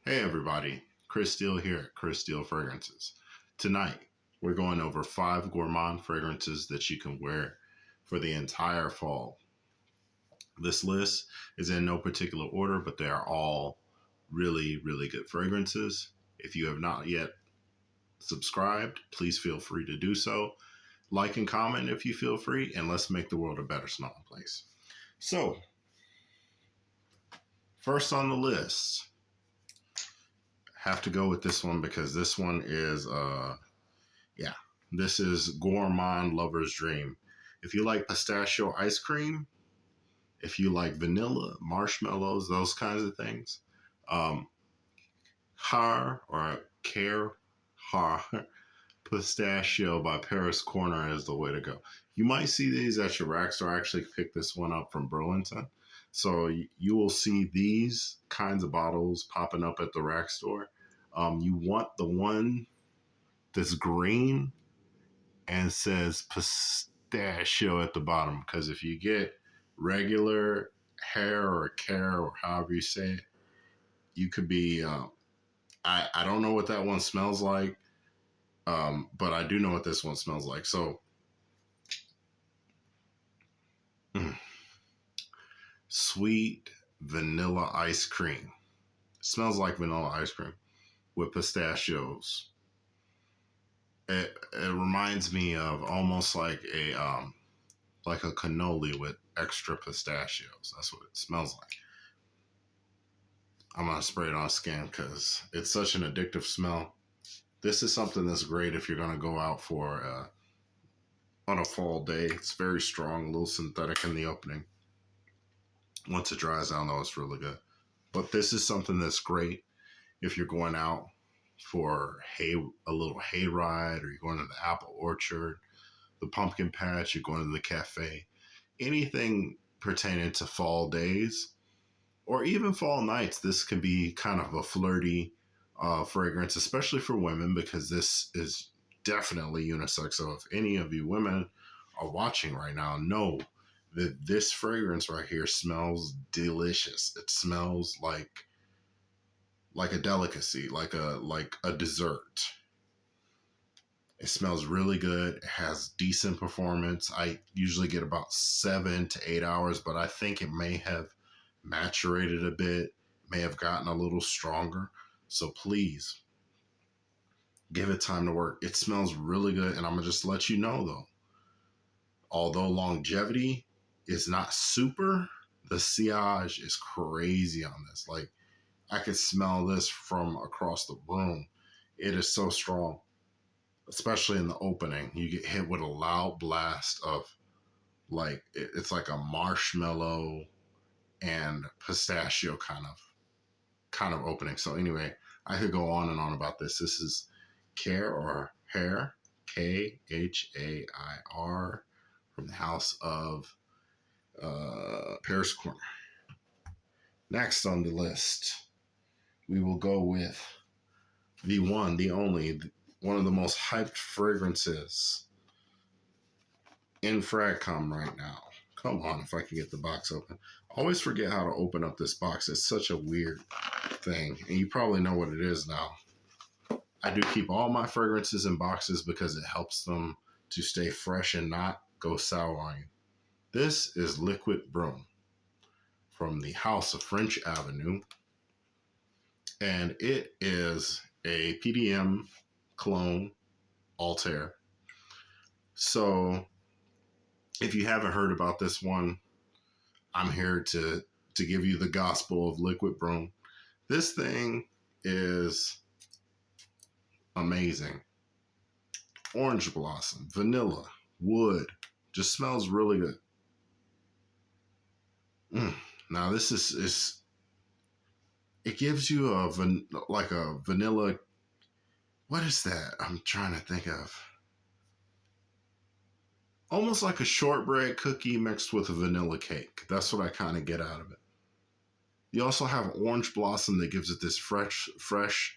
Hey everybody, Chris Steele here at Chris Steele Fragrances. Tonight, we're going over 5 gourmand fragrances that you can wear for the entire fall. This list is in no particular order, but they are all really, really good fragrances. If you have not yet subscribed, please feel free to do so. Like and comment if you feel free, and let's make the world a better smelling place. So, first on the list, have to go with this one because this one is this is Gourmand Lover's Dream. If you like pistachio ice cream, if you like vanilla, marshmallows, those kinds of things, Har or Care Har Pistachio by Paris Corner is the way to go. You might see these at your rack store. I actually picked this one up from Burlington. So you will see these kinds of bottles popping up at the rack store. You want the one that's green and says pistachio at the bottom, because if you get regular hair or care or however you say it, you could be I don't know what that one smells like, but I do know what this one smells like. So sweet vanilla ice cream. It smells like vanilla ice cream with pistachios. It reminds me of almost like a cannoli with extra pistachios. That's what it smells like. I'm gonna spray it on skin because it's such an addictive smell. This is something that's great if you're gonna go out for on a fall day. It's very strong, a little synthetic in the opening. Once it dries down, though, it's really good. But this is something that's great if you're going out for a little hayride, or you're going to the apple orchard, the pumpkin patch, you're going to the cafe, anything pertaining to fall days or even fall nights. This can be kind of a flirty fragrance, especially for women, because this is definitely unisex. So if any of you women are watching right now, know that this fragrance right here smells delicious. It smells like a delicacy, like a dessert. It smells really good. It has decent performance. I usually get about 7 to 8 hours, but I think it may have maturated a bit, may have gotten a little stronger. So please give it time to work. It smells really good. And I'm going to just let you know, though, although longevity is not super, the sillage is crazy on this. Like, I could smell this from across the room. It is so strong, especially in the opening. You get hit with a loud blast of it's like a marshmallow and pistachio kind of opening. So anyway, I could go on and on about this. This is Care or Hair, Khair, from the house of Paris Corner. Next on the list, we will go with the one, the only, one of the most hyped fragrances in Fragcom right now. Come on, if I can get the box open. I always forget how to open up this box. It's such a weird thing, and you probably know what it is now. I do keep all my fragrances in boxes because it helps them to stay fresh and not go sour on you. This is Liquid Broom from the House of French Avenue, and it is a PDM clone Altair. So if you haven't heard about this one, I'm here to give you the gospel of Liquid Broom. This thing is amazing. Orange blossom, vanilla, wood, just smells really good. Now this is it gives you like a vanilla. What is that? I'm trying to think of. Almost like a shortbread cookie mixed with a vanilla cake. That's what I kind of get out of it. You also have orange blossom that gives it this fresh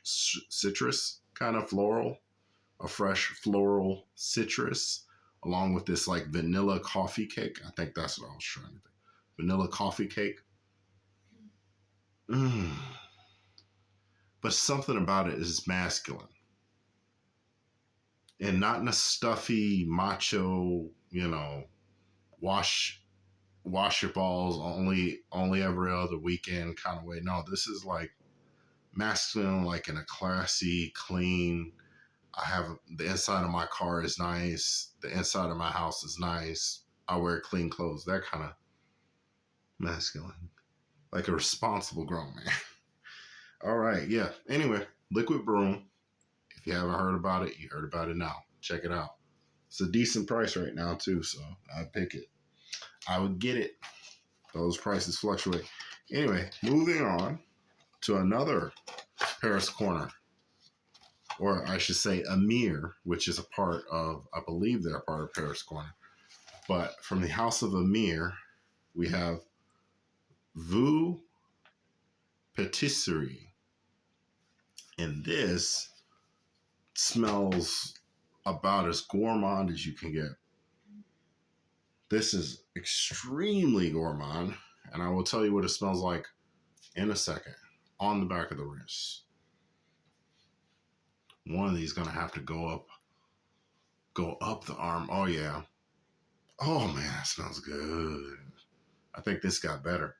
citrus kind of floral, a fresh floral citrus, along with this like vanilla coffee cake. I think that's what I was trying to think. Vanilla coffee cake. but something about it is masculine. And not in a stuffy, macho, wash your balls only every other weekend kind of way. No, this is like masculine, like in a classy, clean. I have the inside of my car is nice. The inside of my house is nice. I wear clean clothes. That kind of masculine, like a responsible grown man. All right, yeah. Anyway, Liquid Broom. If you haven't heard about it, you heard about it now. Check it out. It's a decent price right now too, so I'd pick it. I would get it. Those prices fluctuate. Anyway, moving on to another Paris Corner, or I should say Amir, which is a part of, I believe they're a part of Paris Corner. But from the House of Amir, we have Vue Patisserie. And this smells about as gourmand as you can get. This is extremely gourmand, and I will tell you what it smells like in a second. On the back of the wrist. One of these gonna have to go up the arm. Oh yeah. Oh man, that smells good. I think this got better.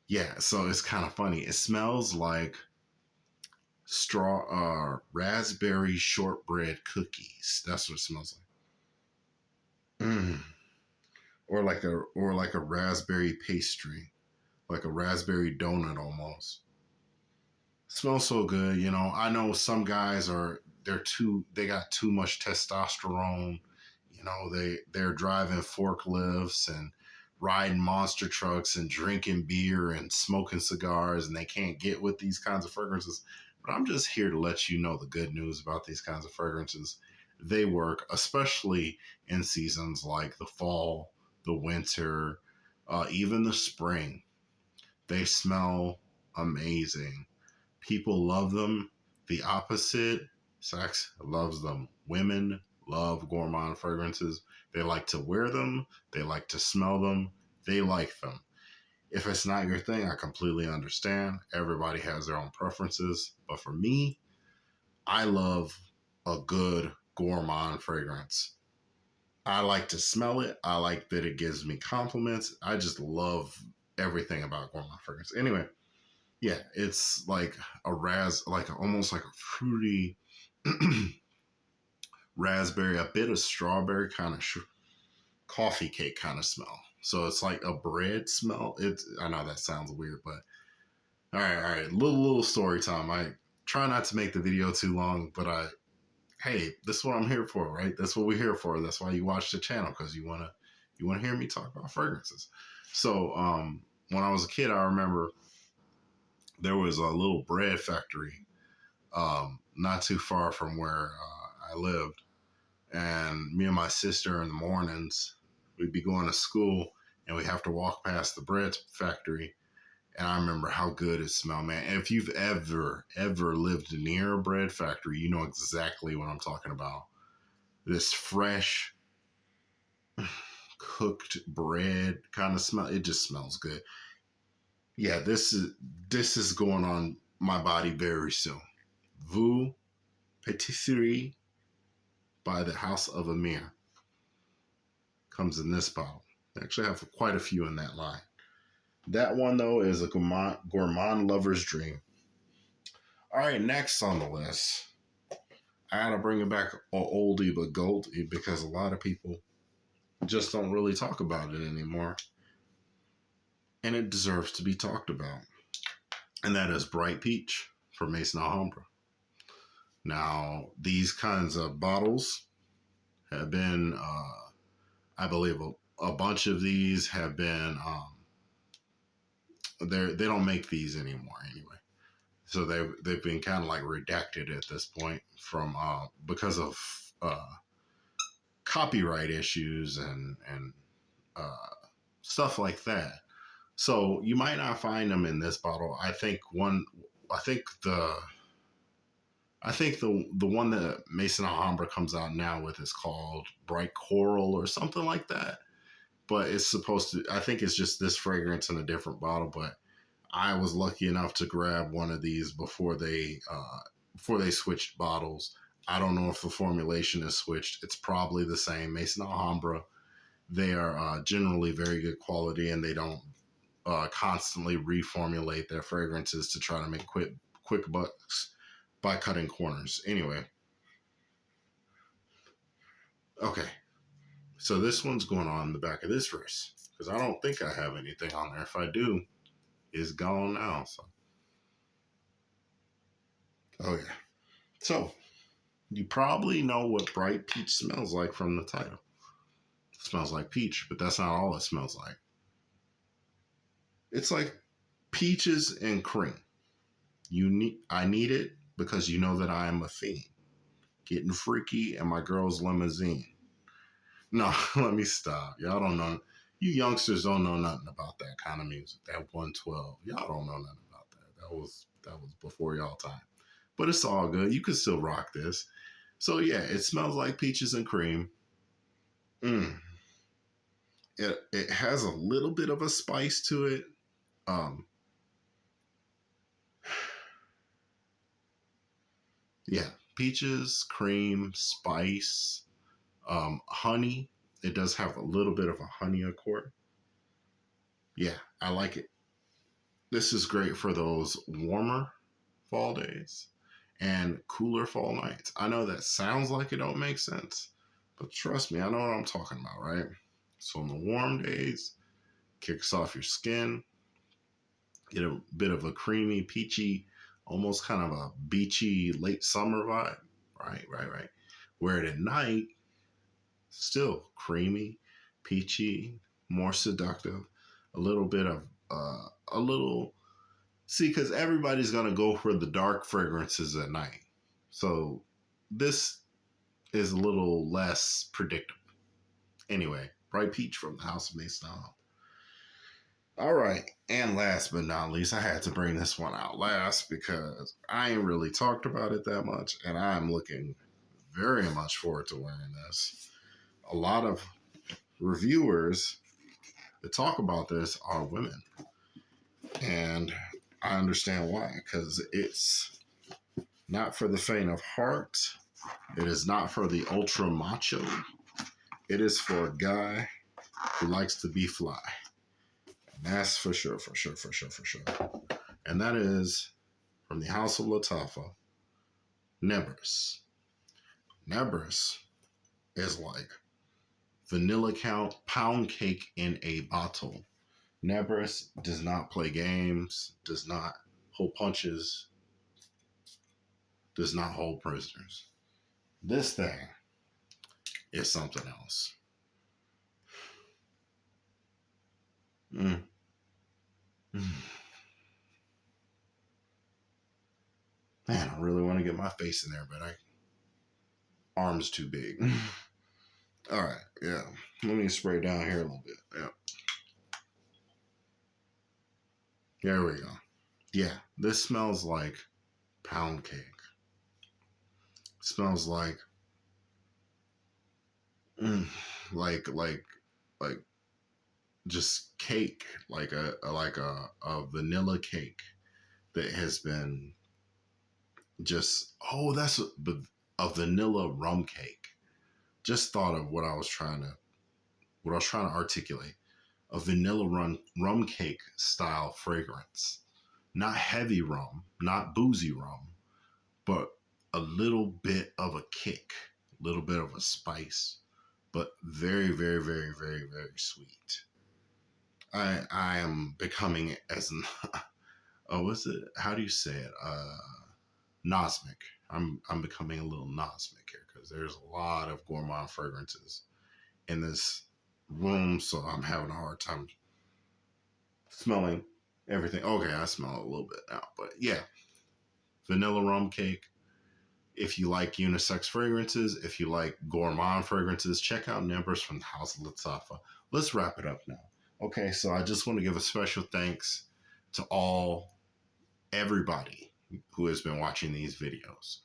Yeah, so it's kind of funny. It smells like raspberry shortbread cookies. That's what it smells like. Or like a raspberry pastry, like a raspberry donut almost. It smells so good. I know some guys they got too much testosterone. They're driving forklifts and riding monster trucks and drinking beer and smoking cigars, and they can't get with these kinds of fragrances. But I'm just here to let you know the good news about these kinds of fragrances. They work, especially in seasons like the fall, the winter, even the spring. They smell amazing. People love them. The opposite sex loves them. Women love gourmand fragrances. They like to wear them. They like to smell them. They like them. If it's not your thing, I completely understand. Everybody has their own preferences. But for me, I love a good gourmand fragrance. I like to smell it. I like that it gives me compliments. I just love everything about gourmand fragrance. Anyway, yeah, it's like almost like a fruity raspberry, a bit of strawberry kind of coffee cake kind of smell. So it's like a bread smell. I know that sounds weird, but all right. Little story time. I try not to make the video too long, but hey, this is what I'm here for, right? That's what we're here for. That's why you watch the channel, because you wanna hear me talk about fragrances. So when I was a kid, I remember there was a little bread factory not too far from where I lived. And me and my sister in the mornings, we'd be going to school and we have to walk past the bread factory. And I remember how good it smelled, man. And if you've ever lived near a bread factory, you know exactly what I'm talking about. This fresh, cooked bread kind of smell. It just smells good. Yeah, this is going on my body very soon. Vue Patisserie by the House of Amir comes in this bottle. I actually have quite a few in that line. That one, though, is a gourmand lover's dream. All right, next on the list, I gotta bring it back a oldie but goldie, because a lot of people just don't really talk about it anymore. And it deserves to be talked about. And that is Bright Peach from Maison Alhambra. Now, these kinds of bottles have been, I believe, a bunch of these have been, they don't make these anymore anyway. So they've been kind of like redacted at this point from because of copyright issues and stuff like that. So you might not find them in this bottle. I think the one that Maison Alhambra comes out now with is called Bright Coral or something like that. But it's supposed to, I think it's just this fragrance in a different bottle, but I was lucky enough to grab one of these before they switched bottles. I don't know if the formulation is switched. It's probably the same. Mason Alhambra. They are generally very good quality, and they don't constantly reformulate their fragrances to try to make quick bucks by cutting corners. Anyway, okay. So this one's going on the back of this wrist because I don't think I have anything on there. If I do, it's gone now. So, oh yeah. So you probably know what bright peach smells like from the title. It smells like peach, but that's not all it smells like. It's like peaches and cream. I need it because you know that I am a fiend. Getting freaky in my girl's limousine. No, let me stop. Y'all don't know. You youngsters don't know nothing about that kind of music. That 112. Y'all don't know nothing about that. That was before y'all time. But it's all good. You can still rock this. So yeah, it smells like peaches and cream. Mm. It has a little bit of a spice to it. Um, yeah, peaches, cream, spice, honey. It does have a little bit of a honey accord. Yeah, I like it. This is great for those warmer fall days and cooler fall nights. I know that sounds like it don't make sense, but trust me, I know what I'm talking about, right? So on the warm days, kicks off your skin, get a bit of a creamy, peachy, almost kind of a beachy late summer vibe. Right. Where at night, still creamy, peachy, more seductive, a little bit of a little. See, because everybody's gonna go for the dark fragrances at night, so this is a little less predictable. Anyway, bright peach from the House of Mason. All right, and last but not least, I had to bring this one out last because I ain't really talked about it that much, and I'm looking very much forward to wearing this. A lot of reviewers that talk about this are women, and I understand why, because it's not for the faint of heart. It is not for the ultra macho. It is for a guy who likes to be fly. And that's for sure. And that is from the House of Lattafa, Nebris. Nebris is like vanilla count pound cake in a bottle. Nebris does not play games, does not hold punches, does not hold prisoners. This thing is something else. Mm. Mm. Man, I really want to get my face in there, but arms too big. All right, yeah. Let me spray down here a little bit. Yeah. There we go. Yeah, this smells like pound cake. Smells like, mm, like just cake, like a vanilla cake that has been just that's a vanilla rum cake. Just thought of what I was trying to articulate. A vanilla rum cake style fragrance. Not heavy rum, not boozy rum, but a little bit of a kick, a little bit of a spice, but very, very, very, very, very sweet. I am becoming as oh, what's it? How do you say it? Nosmic. I'm becoming a little nosmic here because there's a lot of gourmand fragrances in this room, so I'm having a hard time smelling everything. Okay, I smell it a little bit now, but yeah, vanilla rum cake. If you like unisex fragrances, if you like gourmand fragrances, check out Nebris from the House of Lattafa. Let's wrap it up now. Okay, so I just want to give a special thanks to everybody who has been watching these videos.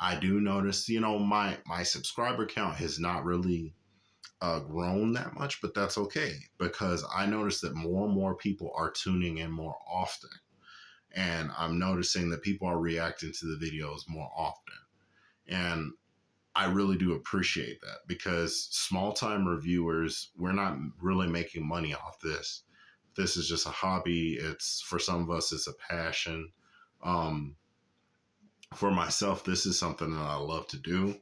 I do notice, my subscriber count has not really grown that much, but that's okay because I notice that more and more people are tuning in more often. and I'm noticing that people are reacting to the videos more often. And I really do appreciate that, because small time reviewers, we're not really making money off this. This is just a hobby. It's, for some of us, it's a passion. Um, for myself, this is something that I love to do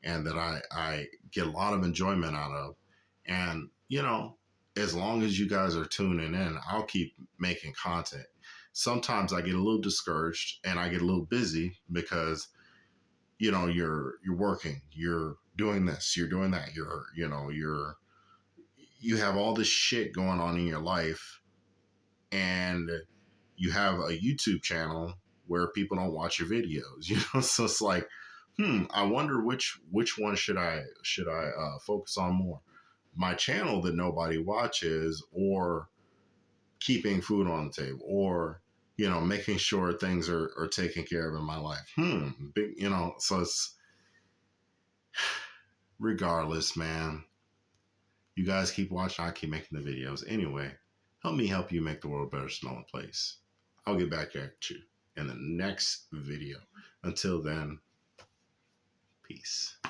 and that I get a lot of enjoyment out of. And, you know, as long as you guys are tuning in, I'll keep making content. Sometimes I get a little discouraged and I get a little busy because, you know, you're working, you're doing this, you're doing that, you have all this shit going on in your life, and you have a YouTube channel where people don't watch your videos, you know. So it's like, I wonder which one should I focus on more, my channel that nobody watches, or keeping food on the table, or, you know, making sure things are taken care of in my life. Big, you know. So it's, regardless, man, you guys keep watching, I keep making the videos. Anyway, help me help you make the world a better smelling place. I'll get back at you in the next video. Until then, peace.